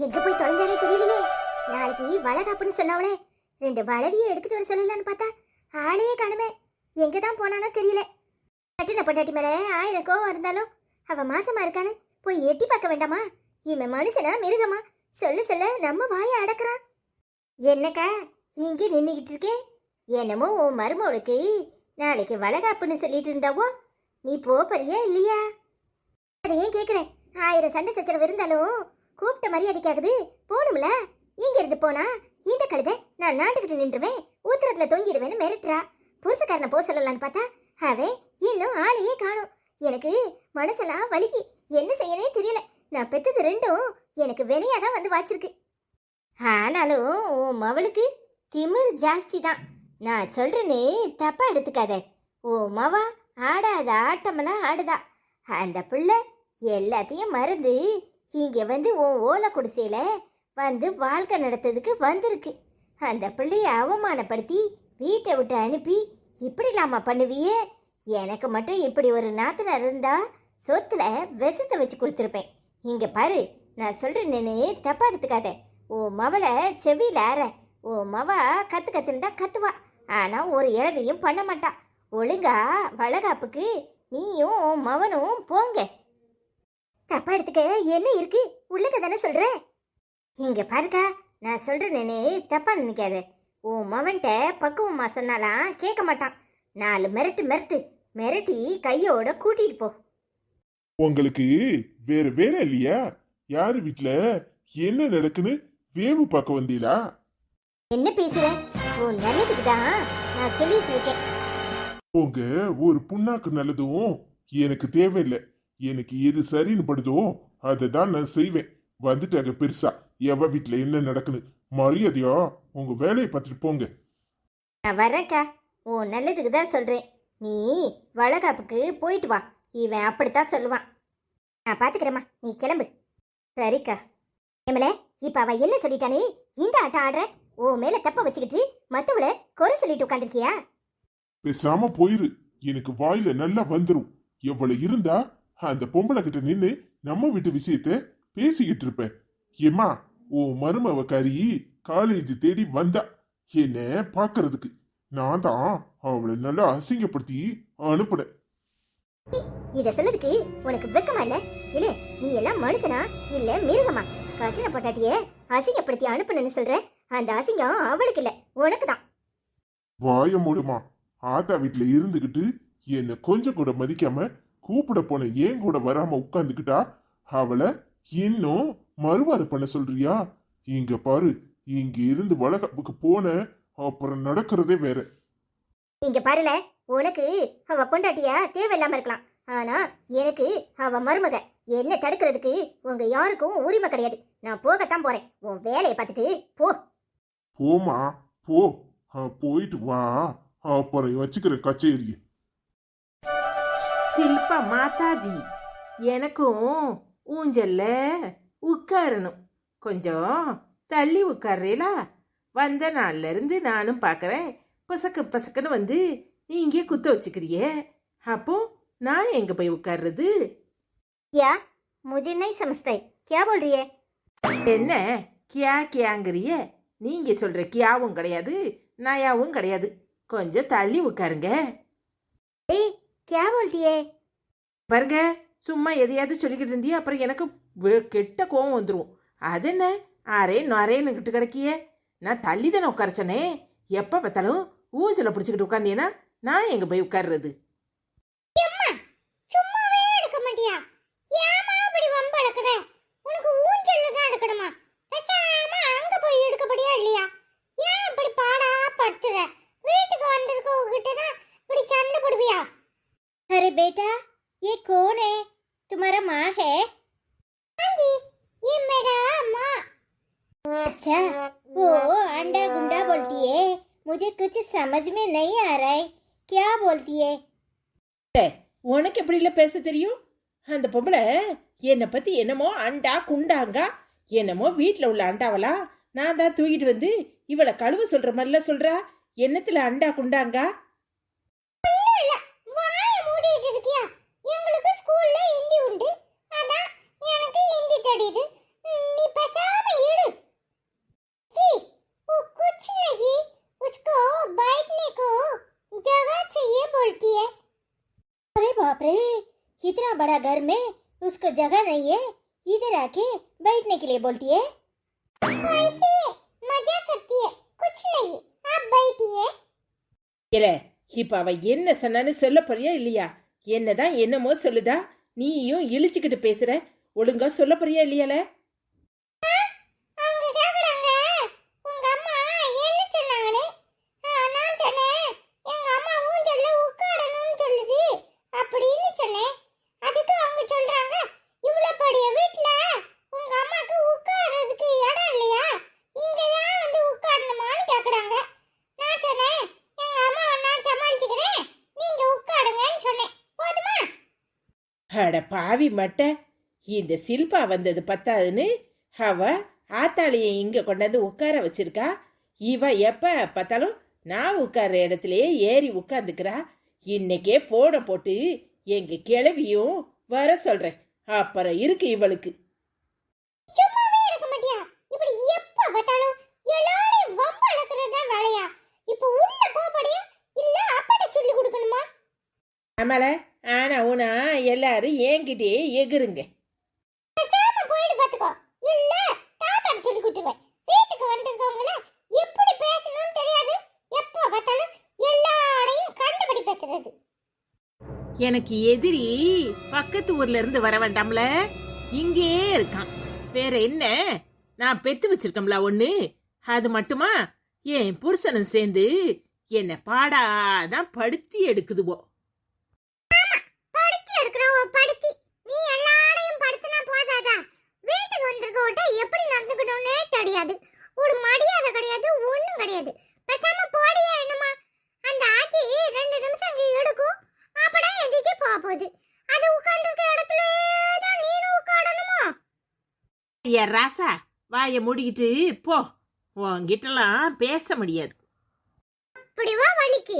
எங்க போய் தொலைஞ்சாலே தெரியலையே. நாளைக்கு வளகாப்புன்னு சொன்னவளே 2 வளவியை எடுத்துட்டு வர சொல்லலான்னு பார்த்தா ஆளையே காணுமே. எங்க தான் போனானோ தெரியல. கட்டின பொண்டாட்டி மேல 1000 கோவம் இருந்தாலும் அவ மாசமா இருக்கான்னு போய் எட்டி பார்க்க வேண்டாமா? இவன் மனுஷனா மிருகமா? சொல்ல சொல்ல நம்ம வாயை அடக்குறான். என்னக்கா இங்கே நின்றுகிட்டு இருக்கேன்? என்னமோ உன் மருமவளுக்கு நாளைக்கு வளகாப்புன்னு சொல்லிட்டு இருந்தாவோ, நீ போறியா இல்லையா? அதை ஏன் கேட்குறேன்? 1000 சண்டை சச்சரவு இருந்தாலும் கூப்பிட்ட மரியாதைக்காகுது போகணும்ல. இங்க இருந்து போனா இந்த கழுதை நான் நாட்டுக்கிட்டு நின்றுவேன், ஊத்திரத்துல தொங்கிடுவேன்னு மிரட்டுறா. புருஷக்காரனை போக சொல்லலான்னு பார்த்தா அவன் இன்னும் ஆளையே காணும். எனக்கு மனசெல்லாம் வலிக்கு, என்ன செய்யனே தெரியல. நான் பெத்தது 2ம் எனக்கு வினையாதான் வந்து வாச்சிருக்கு. ஆனாலும் உன் மவளுக்கு திமிர் ஜாஸ்தி தான். நான் சொல்றேனே தப்பா எடுத்துக்காத. ஓ மவா ஆடாத ஆட்டமெல்லாம் ஆடுதா. அந்த பிள்ளை எல்லாத்தையும் மறந்து இங்க வந்து உன் ஓலை குடிசையில வந்து வாழ்க்கை நடத்ததுக்கு வந்திருக்கு. அந்த பிள்ளைய அவமானப்படுத்தி வீட்டை விட்டு அனுப்பி இப்படி இல்லாம பண்ணுவியே? எனக்கு மட்டும் இப்படி ஒரு நாத்தனார் இருந்தா சொத்துல விஷத்தை வச்சு கொடுத்துருப்பேன். இங்க பாரு, நான் சொல்றேன்னு தப்பா எடுத்துக்காத. ஓ மவளை செவியில அற. ஓ மவ கத்துன்னு தான் கத்துவா, ஆனா ஒரு இழவையும் பண்ண மாட்டா. ஒழுங்கா வளகாப்புக்கு நீயும் உன் மவனும் போங்க. தப்பா எடுத்துக்க என்ன இருக்கு? உள்ளத தானே சொல்ற. இங்க பாருக்கா, நான் சொல்றேன்னு தப்பா நினைக்காத. உன் மவன்கிட்ட பக்குவமா சொன்னாலாம் கேட்க மாட்டான். 4 மிரட்டு மிரட்டி கையோட கூட்டிட்டு போ. உங்களுக்கு வேற வேற இல்லையா? யாரு வீட்டுல என்ன நடக்குன்னு வேவு பார்க்க வந்தீங்களா? என்ன பேசுற? உன் நல்லதுக்கு தான் நான் சொல்லிட்டு இருக்கேன். உங்க ஒரு புண்ணாக்கு நல்லதும் எனக்கு தேவையில்லை. எனக்கு எது சரின்னு படுதோ அதை தான் நான் செய்வேன். வந்துட்டாங்க பெருசா எவ வீட்டுல என்ன நடக்குன்னு. மரியாதையா உங்க வேலையை பார்த்துட்டு போங்க. நான் வரேன்க்கா, உன் நல்லதுக்கு தான் சொல்றேன். நீ வளகாப்புக்கு போயிட்டு வா. இவன் அப்படித்தான் சொல்லுவான். நான் பாத்துக்கிறேம்மா, நீ கிளம்பு. சரிக்கா. ஏமல, இப்ப அவ என்ன சொல்லிட்டானே இந்த ஆட்டம் ஆடுற? ஓ மேல தப்ப வச்சுக்கிட்டு மத்தவள குறை சொல்லிட்டு உட்காந்துருக்கியா? பேசாம போயிரு, எனக்கு வாயில நல்லா வந்துரும். எவ்வளவு இருந்தா அந்த பொம்பளை கிட்ட நின்னு நம்ம வீட்டு விஷயத்த பேசிக்கிட்டு இருப்பேன். ஏமா, ஓ மருமவக்காரி காலேஜ் தேடி வந்தா என்ன பாக்குறதுக்கு. நான் தான் அவளை நல்லா அசிங்கப்படுத்தி அனுப்புனேன். இத சொல்லதுக்கு உனக்கு வெக்கமா இல்ல? இல்ல நீ எல்லாம் மனுஷனா இல்ல மிருகமா? கட்டின பொட்டாட்டிய அசிங்கப்படுத்தி அனுப்புனன்னு சொல்ற. அந்த அசிங்கம் அவளுக்கு இல்ல, உனக்கு தான். வாய மூடுமா. ஆத்தா வீட்டுல இருந்துகிட்டு என்ன கொஞ்சம் கூட மதிக்காம கூப்பிட போன ஏன் கூட வராம உட்கார்ந்துக்கிட்டா அவளை இன்னும் மறுவாத பண்ண சொல்றியா? இங்க பாரு, இங்க இருந்து வளகாப்புக்கு போன அப்புறம் நடக்கிறதே வேற. இங்க பாருல, உனக்கு அவ பொண்டாட்டியா தேவையில்லாம இருக்கலாம், ஆனா எனக்கு அவ மருமக. என்ன தடுக்கிறதுக்கு உங்க யாருக்கும் உரிமை கிடையாது. நான் போகத்தான் போறேன். உன் வேலையை பார்த்துட்டு போ. போமா போ, போயிட்டு வா, அப்புறம் வச்சுக்கிற கச்சேரி. சில்பா மாதாஜி, எனக்கும் ஊஞ்சல்ல உட்காரணும். கொஞ்சம் தள்ளி உட்கார்றீங்களா? வந்த நாள்ல இருந்து நானும் பார்க்கறேன், பசக்குன்னு வந்து நீ இங்கே குத்த வச்சுக்கிறியே. அப்போ நான் எங்க போய் உட்கார்றது? யா मुझे नहीं समझते, क्या बोल रही है? என்ன கியாங்கிறிய? நீங்க சொல்ற கியாவும் கிடையாது நயாவும் கிடையாது. கொஞ்சம் தள்ளி உட்காருங்க. ஏய், क्या बोलती है? பாருங்க, சும்மா எதையாவது சொல்லிக்கிட்டு இருந்தியே அப்புறம் எனக்கு கெட்ட கோவம் வந்துடும். அது என்ன அரேன்னு கிடக்கிய? நான் தள்ளி தானே உட்காரச்சனே. எப்போ பார்த்தாலும் ஊஞ்சலை பிடிச்சிக்கிட்டு உட்காந்தீங்கன்னா நான் எங்க போய் உட்கார்றது? சும்மாவே எடுக்க மாட்டியா? ஏமா அப்படி வம்பு எடுக்கற? உனக்கு ஊஞ்சல்ல தான் எடுக்கணுமா? பேசாம அங்க போய் எடுக்கபடியா இல்லையா? ஏன் இப்படி பாடா படுத்துற? வீட்டுக்கு வந்திருக்கவங்க கிட்ட தான் இப்படி சண்டை போடுவியா? अरे बेटा, ये कौन है? तुम्हारा माँ है? हाँ जी, ये मेरा माँ। अच्छा, वो अंडा गुंडा बोलती है, मुझे कुछ समझ में नहीं आ रहा है, क्या बोलती है? உனக்கு எப்படி இல்லை பேச தெரியும்? அந்த பொம்பளை என்னை பத்தி என்னமோ அண்டா குண்டாங்க, என்னமோ வீட்டில் உள்ள அண்டாவலா நான் தான் தூக்கிட்டு வந்து இவளை கழுவு சொல்ற மாதிரிலாம் சொல்றா. என்னத்துல அண்டா குண்டாங்க? எங்களுக்கு ஸ்கூல்ல ஹிந்தி உண்டு, அதான் எனக்கு ஹிந்தி தெரியுது. நீ பேசாம इतना बड़ा घर में उसको जगह नहीं है, इधर आके बैठने के लिए बोलती है। ऐसे मजा करती है, कुछ नहीं, आप बैठिए। இல்ல இப்ப அவ என்ன சொன்னான்னு சொல்ல போறியா இல்லையா? என்னதான் என்னமோ சொல்லுதா, நீயும் இழிச்சுக்கிட்டு பேசுற. ஒழுங்கா சொல்ல போறியா இல்லையால? அவங்க கேக்குறாங்க உங்க அம்மா என்ன சொன்னாங்கன்னு. நான் சொன்னேன் எங்க அம்மா ஊஞ்சல்ல உட்காரணும்னு சொல்லுது அப்படின்னு சொன்னேன். அதுக்கு அவங்க சொல்றாங்க இவ்வளவு பெரிய வீட்ல உங்க அம்மாக்கு உட்கார்றதுக்கு இடம் இல்லையா, இங்கதான் வந்து உட்காரணுமான்னு கேக்குறாங்க. நான் சொன்னேன் எங்க அம்மா நான் சமாளிச்சுக்கிறேன், நீங்க உட்காருங்கன்னு சொன்னேன். போதுமா? அட பாவி மட்ட, இந்த சில்பா வந்தது பத்தாதுன்னு அவ ஆத்தாளியை இங்க கொண்டாந்து உட்கார வச்சிருக்கா. இவ எப்ப பார்த்தாலும் நான் உட்கார்ற இடத்துலயே ஏறி உட்கார்ந்துக்கிறா. இன்னைக்கே போட போட்டு எங்க கிளவியும் வர சொல்றேன். அப்புறம் இருக்கு இவளுக்கு. சும்மாவே இருக்க மாட்டியா? இப்படி எப்ப பார்த்தாலும் எல்லாரும் வம்ப அளக்குறதா வேலையா? இப்ப உள்ள போபடியா இல்ல அப்பாட்ட சொல்லி கொடுக்கணுமா? ஆமால, ஆனா ஊனா எல்லாரும் என்கிட்டே எகுருங்க. பேசாம போயிடு பாத்துக்கோ, இல்ல தாத்தாட்ட சொல்லி கொடுத்துருவேன். வீட்டுக்கு வந்திருக்கவங்கள எப்படி பேசணும்னு தெரியாது, எப்ப பார்த்தாலும் எல்லாரையும் கண்டுபிடி பேசுறது. எனக்கு எதிரி பக்கத்து ஊர்ல இருந்து வர வேண்டாம்ல, இங்கே இருக்கான். வேற என்ன, நான் பெத்து வச்சிருக்கோம்ல ஒண்ணு, அது மட்டுமா என் புருஷனும் சேர்ந்து என்ன பாடாதான் படுத்தி எடுக்குதுவோ. படுத்தி எடுக்கிறவ படுத்தி, நீ எல்லாரையும் படுத்தினா போதாதா? வீட்டுக்கு வந்திருக்கவட்ட எப்படி நடந்துக்கணும்னே தெரியாது, ஒரு மரியாதை கிடையாது, ஒண்ணும் கிடையாது. பேசாம போடியா என்னமா? அந்த ஆச்சி 2 நிமிஷம் இங்க எடுக்கும், அப்படா எந்திரிச்சு போகுது. அது உட்கார்ந்துருக்க இடத்துல தான் நீனும் உட்காரணுமா? ஏ ராசா, வாயை மூடிக்கிட்டு போ, உன்கிட்டலாம் பேச முடியாது. இப்படி வா வலிக்கு.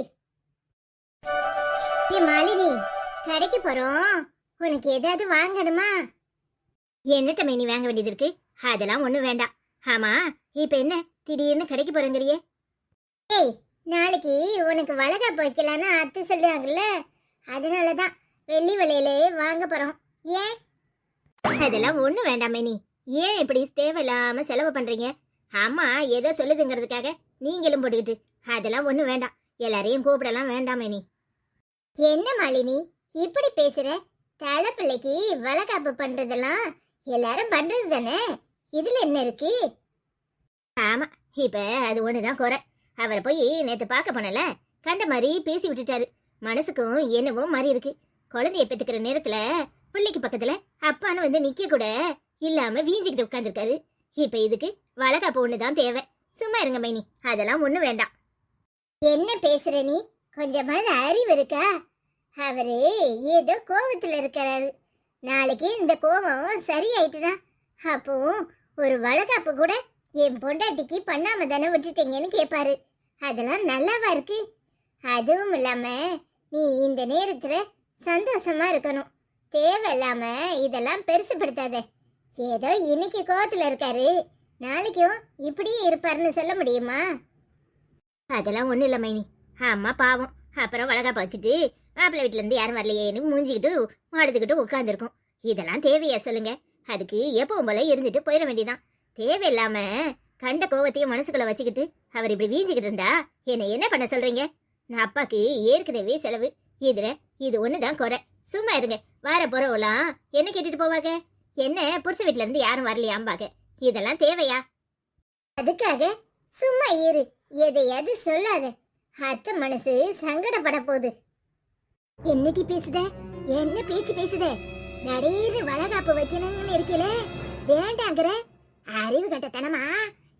ஏ மாலினி, கடைக்கு போறோம், உனக்கு ஏதாவது வாங்கணுமா? என்ன தம்பி நீ வாங்க வேண்டியது இருக்கு? அதெல்லாம் ஒண்ணும் வேண்டாம். ஆமா, இப்ப என்ன திடீர்னு கடைக்கு போறேங்கிறியே? ஏய், நாளைக்கு உனக்கு வளகாப்பு வைக்கலான்னு அத்தை சொல்லுவாங்கல்ல, அதனாலதான் வெள்ளி வளையலே வாங்க போறோம். ஏன்? அதெல்லாம் ஒண்ணும் வேண்டாமே. நீ ஏன் இப்படி தேவையில்லாம செலவு பண்றீங்க? அம்மா ஏதோ சொல்லுதுங்கிறதுக்காக நீங்களும் போட்டுக்கிட்டு அதெல்லாம் ஒண்ணும் வேண்டாம். எல்லாரையும் கூப்பிடலாம் வேண்டாமே. நீ என்ன மாலினி இப்படி பேசுற? தலை பிள்ளைக்கு வளகாப்பு பண்றதெல்லாம் எல்லாரும் பண்றது தானே, இதுல என்ன இருக்கு? ஆமா, இப்ப அது ஒண்ணுதான் குறை. அவரை போய் நேத்து பார்க்க போனல, கண்ட மாதிரி பேசி விட்டுட்டாரு. மனசுக்கும் என்னவோ மாதிரி இருக்கு. குழந்தைய பெத்துக்கிற நேரத்துல பிள்ளைக்கு பக்கத்துல அப்பான்னு வந்து நிக்க கூட இல்லாம வீஞ்சிக்கிட்டு உட்கார்ந்துருக்காரு. இப்ப இதுக்கு வளகாப்பு ஒண்ணுதான் தேவை. சும்மா இருங்க மைனி, அதெல்லாம் ஒண்ணு வேண்டாம். என்ன பேசுற நீ? கொஞ்சமாவது அறிவு இருக்கா? அவரு ஏதோ கோபத்துல இருக்கிறாரு. நாளைக்கு இந்த கோபம் சரியாயிட்டுனா அப்போ ஒரு வளகாப்பு கூட என் பொண்டாட்டிக்கு பண்ணாம தானே விட்டுட்டீங்கன்னு கேட்பாரு. அதெல்லாம் நல்லாவா இருக்கு? அதுவும் இல்லாம நீ இந்த நேரத்துல சந்தோஷமா இருக்கணும். தேவையில்லாம இதெல்லாம் பெருசுப்படுத்தாத. ஏதோ இன்னைக்கு கோவத்துல இருக்காரு, நாளைக்கும் இப்படியே இருப்பாருன்னு சொல்ல முடியுமா? அதெல்லாம் ஒண்ணும் இல்ல மைனி. அம்மா பாவம், அப்புறம் வளகாப்ப வச்சுட்டு மாப்பிள்ளை வீட்டுல இருந்து யாரும் வரலையேன்னு மூஞ்சிக்கிட்டு அழுதுகிட்டு உட்காந்துருக்கும். இதெல்லாம் தேவையா சொல்லுங்க? அதுக்கு எப்பவும் போல இருந்துட்டு போயிட வேண்டியதான். தேவையில்லாம கண்ட கோவத்தையும் மனசுக்குள்ள வச்சுக்கிட்டு அவர் இப்படி வீஞ்சிக்கிட்டு இருந்தா என்ன பண்ண சொல்றீங்க? நான் அப்பாக்கு ஏற்கனவே செலவு, இதுல இது ஒண்ணுதான் குறை. சும்மா இருங்க. வார போறவெல்லாம் என்ன கேட்டுட்டு போவாங்க? என்ன புருஷ வீட்டுல இருந்து யாரும் வரலையாம்பாங்க. இதெல்லாம் தேவையா? அதுக்காக சும்மா இரு, எதையாவது சொல்லாத. அத்தை மனசு சங்கடப்பட போகுது. என்னடி பேசுத? என்ன பேச்சு பேசுத? நடேறு வளகாப்பு வைக்கணும்னு இருக்கல, வேண்டாங்கிற? அறிவு கட்டத்தனமா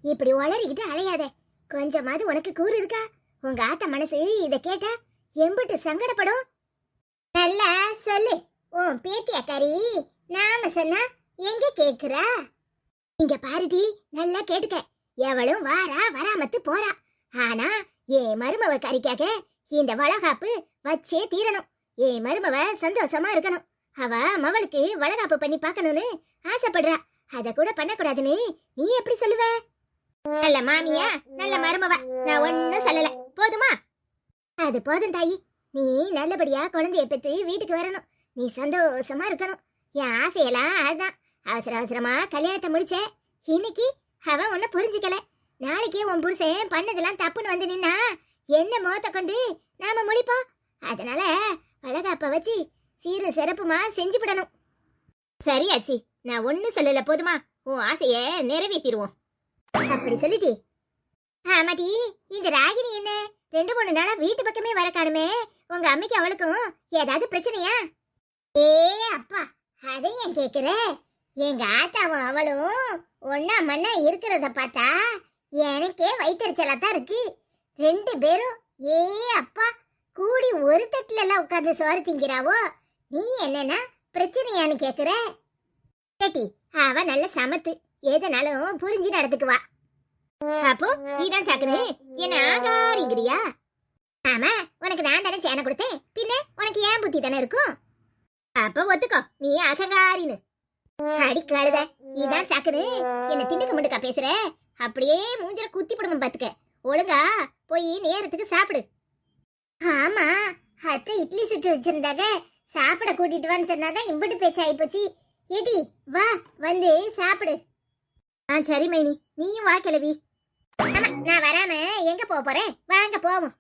இப்படி உளறிக்கிட்டு அலையாத. கொஞ்சமாவது உனக்கு கூறு இருக்கா? உங்க ஆத்த மனசு இத கேட்டா எம்பிட்டு சங்கடப்படும். நல்லா சொல்லு. உன் பேத்தி அக்காரி நாம சொன்னா எங்க கேக்குறா? இங்க பாருடி, நல்லா கேட்டுக்க. எவளும் வாரா வராமத்து போறா. ஆனா என் மருமவ கறிக்காக இந்த வளகாப்பு வச்சே தீரணும். என் மருமவ சந்தோஷமா இருக்கணும். அவ மவளுக்கு வளகாப்பு பண்ணி பார்க்கணும்னு ஆசைப்படுறா. அத கூட பண்ணக்கூடாதுன்னு நீ எப்படி சொல்லுவ? நல்ல மாமியா, நல்ல மருமவ, நான் ஒன்னும் சொல்லல. போதுமா? அது போதும் தாயி. நீ நல்லபடியா குழந்தைய பெத்து வீட்டுக்கு வரணும். நீ சந்தோஷமா இருக்கணும். என் ஆசையெல்லாம் அதுதான். அவசர அவசரமா கல்யாணத்தை முடிச்சேன். இன்னைக்கு அவன் ஒன்னும் புரிஞ்சுக்கல. நாளைக்கு உன் புருஷன் பண்ணதெல்லாம் தப்புன்னு வந்து நின்னா என்ன முகத்தை கொண்டு நாம முடிப்போம். அதனால வளகாப்ப வச்சு சீரும் சிறப்புமா செஞ்சு விடணும். சரியாச்சி, நான் ஒன்னும் சொல்லல, போதுமா? உன் ஆசைய நிறைவேற்றிடுவோம். அப்படி சொல்லிட்டி. ஆமாட்டி, இந்த ராகினி என்ன 2-3 நாளா வீட்டு பக்கமே வர காணுமே. உங்க அம்மைக்கு அவளுக்கும் ஏதாவது பிரச்சனையா? ஏ அப்பா, அதை ஏன் கேக்குற? எங்க ஆத்தாவும் அவளும் ஒன்னா மண்ணா இருக்கிறத பார்த்தா எனக்கே வயிற்றுச்சலா தான் இருக்கு. 2 பேரும் ஏ அப்பா கூடி ஒரு தட்டுல எல்லாம் உட்கார்ந்து சோறு திங்கிறாவோ. நீ என்னன்னா பிரச்சனையான்னு கேக்குற? கேட்டி, அவ நல்ல சமத்து, எதனாலும் புரிஞ்சு நடந்துக்குவா. அப்போ நீதான் சாக்குன்னு என்ன ஆகாரிங்கிறியா? ஆமா, உனக்கு நான் தானே சேனை கொடுத்தேன், பின்ன உனக்கு ஏன் புத்தி தானே இருக்கும். அப்ப ஒத்துக்கோ, நீ அகங்காரின்னு. அடிக்காளுத, இதான் சாக்குன்னு என்ன திண்டுக்க முண்டுக்கா பேசுற? அப்படியே மூஞ்சில குத்தி போடுமே பாத்துக்க. ஒழுங்கா போய் நேரத்துக்கு சாப்பிடு. ஆமா, அத்தை இட்லி சுட்டு வச்சிருந்தாங்க, சாப்பிட கூட்டிட்டு வான்னு சொன்னாதான் இம்பட்டு பேச்சு ஆயிப்போச்சு. ஏடி வா, வந்து சாப்பிடு. சரி மைனி, நீயும் வா கிளவி. ஆமா, நான் வராம எங்க போறேன்? வாங்க போவோம்.